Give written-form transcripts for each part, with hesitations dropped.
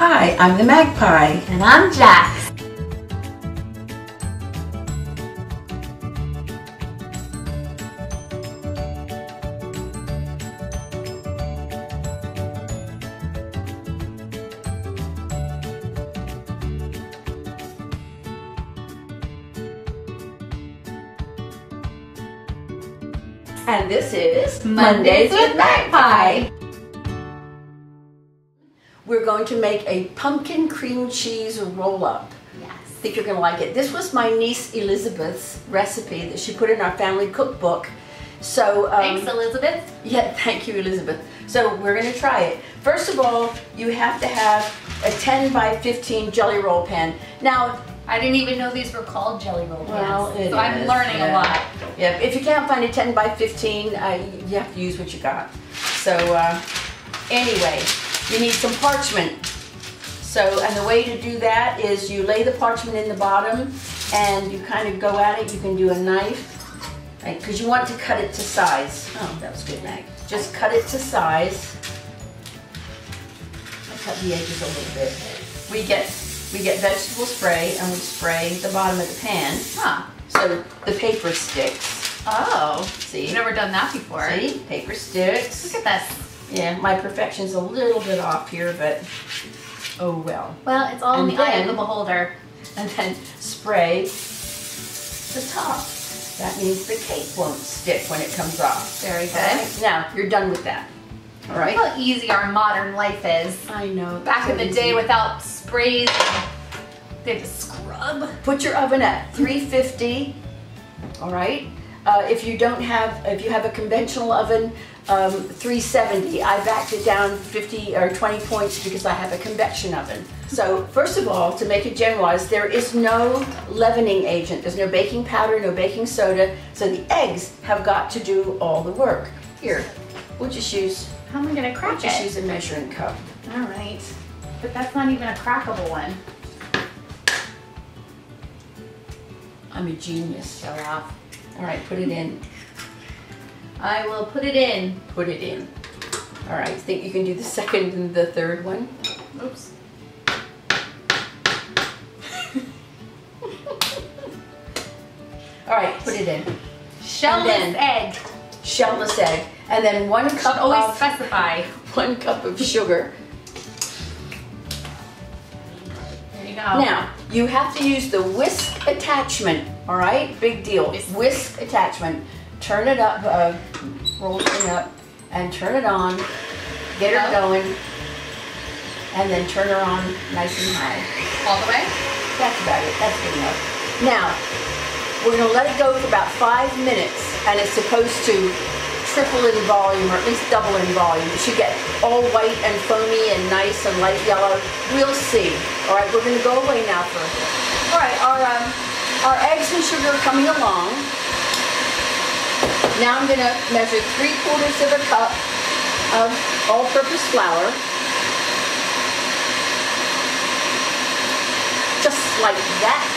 Hi, I'm the Magpie. And I'm Jax. And this is Mondays with Magpie. We're going to make a pumpkin cream cheese roll-up. Yes. I think you're going to like it. This was my niece Elizabeth's recipe that she put in our family cookbook. So Thanks, Elizabeth. Yeah, thank you, Elizabeth. So we're going to try it. First of all, you have to have a 10 by 15 jelly roll pan. Now, I didn't even know these were called jellyroll pans. Well, so I'm learning a lot. Yeah, if you can't find a 10 by 15, you have to use what you got. So anyway, you need some parchment. So, and the way to do that is you lay the parchment in the bottom and you kind of go at it. You can do a knife, right? Because you want to cut it to size. Oh, that was good, Mag. Just cut it to size. I cut the edges a little bit. We get vegetable spray and we spray the bottom of the pan. Huh. So the paper sticks. Oh. See? I've never done that before. See? Paper sticks. Look at this. Yeah, my perfection's a little bit off here, but oh well. Well, it's all in And the eye then- of the beholder. And then spray the top. That means the cake won't stick when it comes off. Very good. All right, now, you're done with that. All right? Look how easy our modern life is. I know. Back so in the easy. day without sprays, they had to scrub. Put your oven at 350, all right? If you have a conventional oven, 370. I backed it down 50 or 20 points because I have a convection oven. So first of all, to make it generalized, there is no leavening agent. There's no baking powder, no baking soda. So the eggs have got to do all the work. Here, we'll just use, How am I gonna crack just it? use a measuring cup. All right. But that's not even a crackable one. I'm a genius. Show off. All right, put it in. I will put it in. Put it in. All right, think you can do the second and the third one? Oops. All right, put it in. Shellless egg. Shellless egg. And then 1 cup Should always of specify. 1 cup of sugar. There you go. Now, you have to use the whisk attachment, all right? Big deal. Whisk attachment. Turn it up, roll it up, and turn it on. Get her going, and then turn her on nice and high. All the way? That's about it. That's good enough. Now, we're going to let it go for about 5 minutes, and it's supposed to triple in volume, or at least double in volume. It should get all white and foamy and nice and light yellow. We'll see. All right, we're going to go away now for a bit. All right, our eggs and sugar are coming along. Now I'm going to measure 3/4 of a cup of all-purpose flour. Just like that.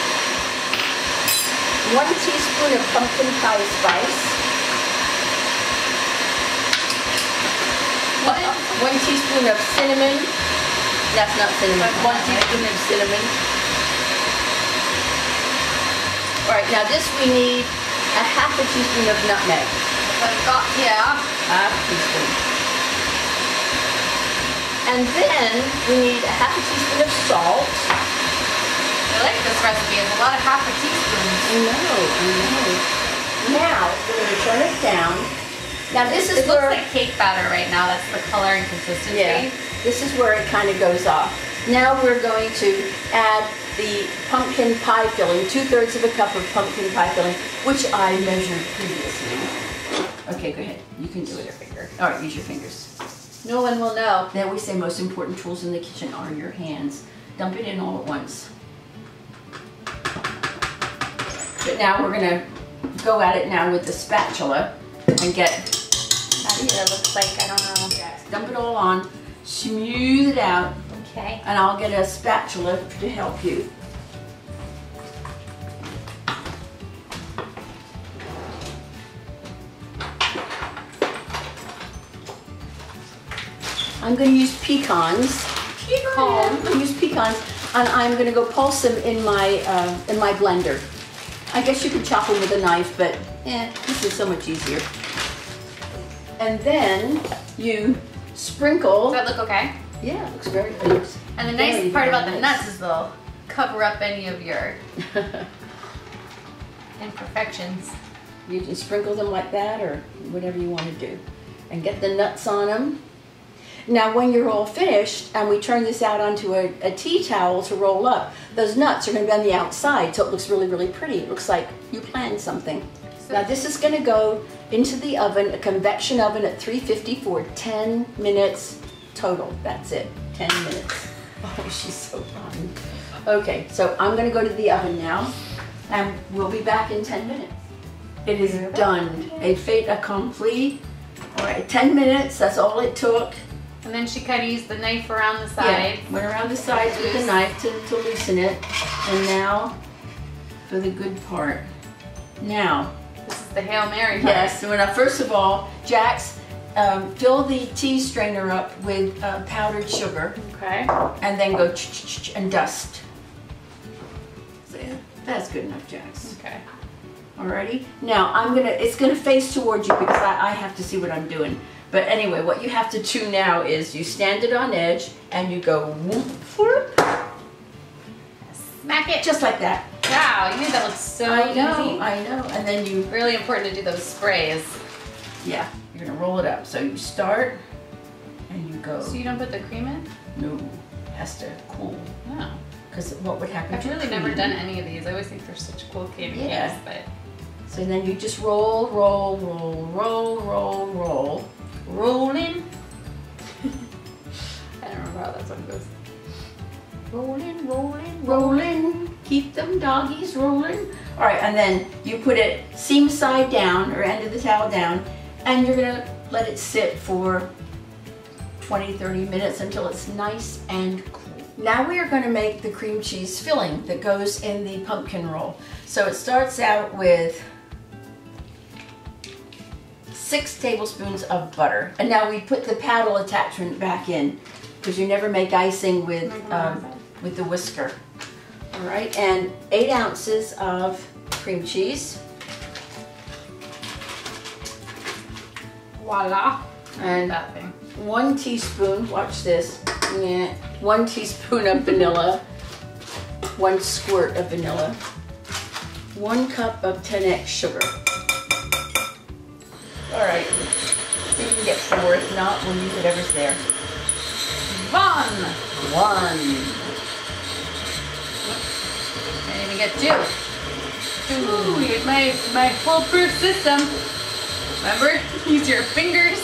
1 teaspoon of pumpkin pie spice. 1 teaspoon of cinnamon. That's not cinnamon. 1 teaspoon of cinnamon. All right, now this we need a 1/2 teaspoon of nutmeg. Yeah. 1/2 teaspoon. And then we need a 1/2 teaspoon of salt. I like this recipe. It's a lot of 1/2 teaspoons. I know. Now we're going to turn it down. Now this is It looks where like cake batter right now. That's the color and consistency. yeah, this is where it kind of goes off. Now we're going to add the pumpkin pie filling, 2/3 of a cup of pumpkin pie filling, which I measured previously. Okay, go ahead. You can do it your finger. All right, use your fingers. No one will know. Then we say most important tools in the kitchen are your hands. Dump it in all at once. But now we're gonna go at it now with the spatula and get. That looks like, I don't know. Dump it all on, smooth it out, Okay. and I'll get a spatula to help you. I'm going to use pecans. Pecans! home. I use pecans, and I'm gonna go pulse them in my blender. I guess you could chop them with a knife, but this is so much easier. And then you sprinkle. Does that look okay? Yeah, it looks very good. And the nice part about the nuts is they'll cover up any of your imperfections. You can sprinkle them like that or whatever you want to do. And get the nuts on them. Now when you're all finished and we turn this out onto a tea towel to roll up, those nuts are going to be on the outside so it looks really, really pretty. It looks like you planned something. Now this is going to go into the oven, a convection oven at 350 for 10 minutes total. That's it, 10 minutes. Oh, she's so fun. Okay, so I'm going to go to the oven now and we'll be back in 10 minutes. It is done. A fait accompli. All right, 10 minutes, that's all it took. And then she kind of used the knife around the sides. Yeah, went around the sides with the knife to loosen it. And now for the good part. Now. This is the Hail Mary part. Yes, so first of all, Jax, fill the tea strainer up with powdered sugar. Okay. And then go and dust. So yeah, that's good enough, Jax. Okay. Alrighty. Now it's gonna face towards you because I have to see what I'm doing. But anyway, what you have to do now is you stand it on edge and you go whoop, whoop. Smack it. Just like that. Wow, you made that look so easy. I know. And then you... Really important to do those sprays. Yeah, you're gonna roll it up. So you start and you go. So you don't put the cream in? No, it has to cool. No. Because what would happen I've really never done any of these. I always think they're such cool candy canes, but... So then you just roll, roll, roll, roll, roll, roll. Rolling. I don't remember how that song goes. Rolling, rolling, rolling. Keep them doggies rolling. All right, and then you put it seam side down or end of the towel down, and you're gonna let it sit for 20, 30 minutes until it's nice and cool. Now we are going to make the cream cheese filling that goes in the pumpkin roll. So it starts out with 6 tablespoons of butter. And now we put the paddle attachment back in because you never make icing with the whisker. All right, and 8 ounces of cream cheese. Voila. And that thing. 1 teaspoon, watch this, 1 teaspoon of vanilla, 1 squirt of vanilla, 1 cup of 10x sugar. All right, so you can get 4, if not, we'll use whatever's there. 1. Can't even get 2. Ooh, here's my foolproof system. Remember, use your fingers.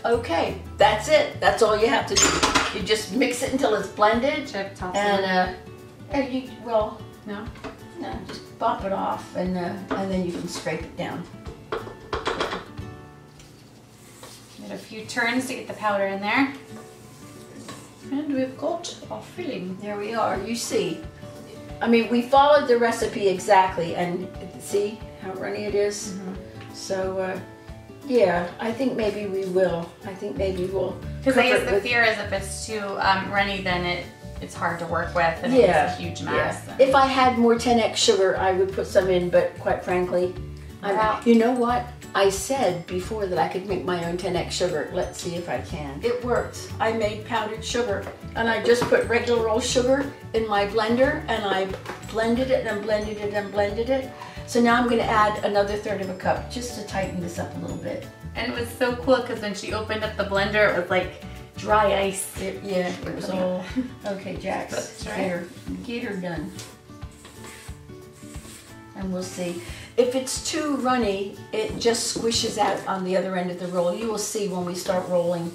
Okay, that's it. That's all you have to do. You just mix it until it's blended, and no, just bop it off, and then you can scrape it down. Get a few turns to get the powder in there, and we've got our filling. There we are. You see, I mean, we followed the recipe exactly, and see how runny it is. So. Yeah, I think maybe we will. I think maybe we'll. Because I guess the fear is if it's too runny, then it's hard to work with, and it's a huge mess. Yeah. If I had more 10x sugar, I would put some in, but quite frankly, you know what? I said before that I could make my own 10x sugar. Let's see if I can. It worked. I made powdered sugar, and I just put regular old sugar in my blender, and I blended it and blended it and blended it. So now I'm going to add another 1/3 of a cup just to tighten this up a little bit. And it was so cool because when she opened up the blender, it was like dry ice. It was all... Okay, Jax, get her done. And we'll see. If it's too runny, it just squishes out on the other end of the roll. You will see when we start rolling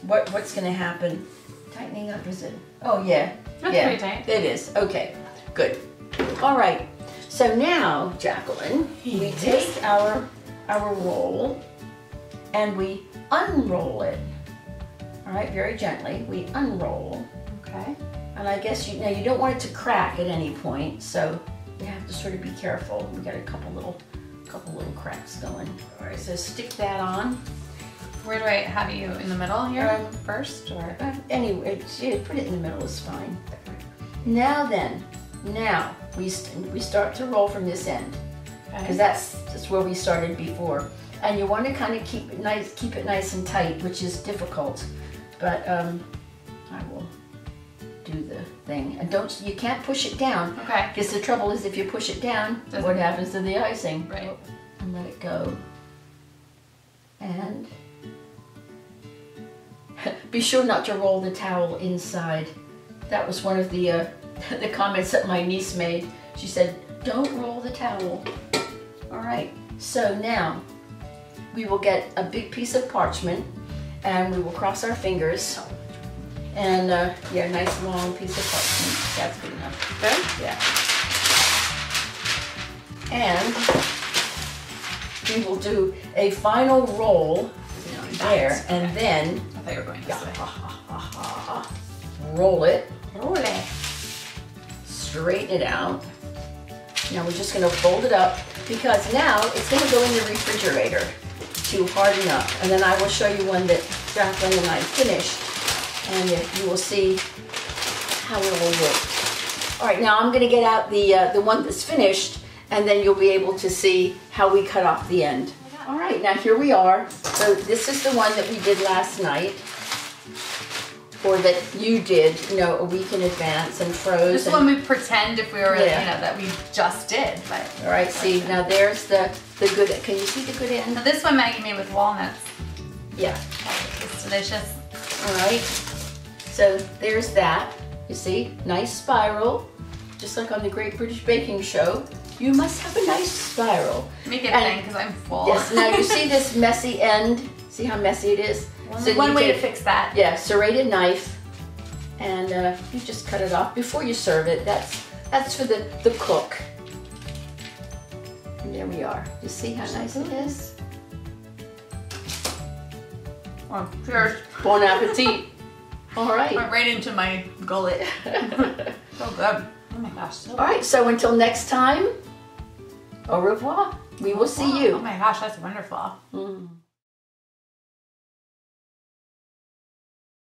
what's going to happen. Tightening up, is it? Oh, yeah. That's pretty tight. It is. Okay, good. All right. So now, Jacqueline, we take our roll and we unroll it. All right, very gently. We unroll. Okay. And I guess you don't want it to crack at any point, so you have to sort of be careful. We got a couple little cracks going. All right, so stick that on. Where do I have you in the middle here first, or? Anyway, put it in the middle is fine. Now then, we start to roll from this end, because that's where we started before. And you want to kind of keep it nice and tight, which is difficult. But I will do the thing. And you can't push it down. Okay. Because the trouble is, if you push it down, what happens to the icing? Right. And let it go. And be sure not to roll the towel inside. That was one of the comments that my niece made. She said, don't roll the towel. All right, so now we will get a big piece of parchment and we will cross our fingers. And yeah, nice long piece of parchment. That's good enough. Good? Yeah. And we will do a final roll there, and then I thought you were going this way. roll it. Roll it. Straighten it out. Now we're just going to fold it up, because now it's going to go in the refrigerator to harden up. And then I will show you one that Jacqueline and I finished, and you will see how it will work. All right, now I'm going to get out the one that's finished, and then you'll be able to see how we cut off the end. All right, now here we are. So this is the one that we did last night, or that you did, a week in advance and froze. This is when we pretend if we were, that we just did. But all right, see, now there's the good, can you see the good end? Now this one Maggie made with walnuts. Yeah. It's delicious. All right, so there's that. You see, nice spiral, just like on the Great British Baking Show. You must have a nice spiral. Make it thin, because I'm full. Yes, now you see this messy end? See how messy it is? One way to fix that. Yeah, serrated knife, and you just cut it off before you serve it. That's for the cook. And there we are. You see how nice it is? Oh, cheers. Bon appetit. All right. Went right into my gullet. So good. Oh my gosh. So all right, so until next time, au revoir. We will see you. Oh my gosh, that's wonderful.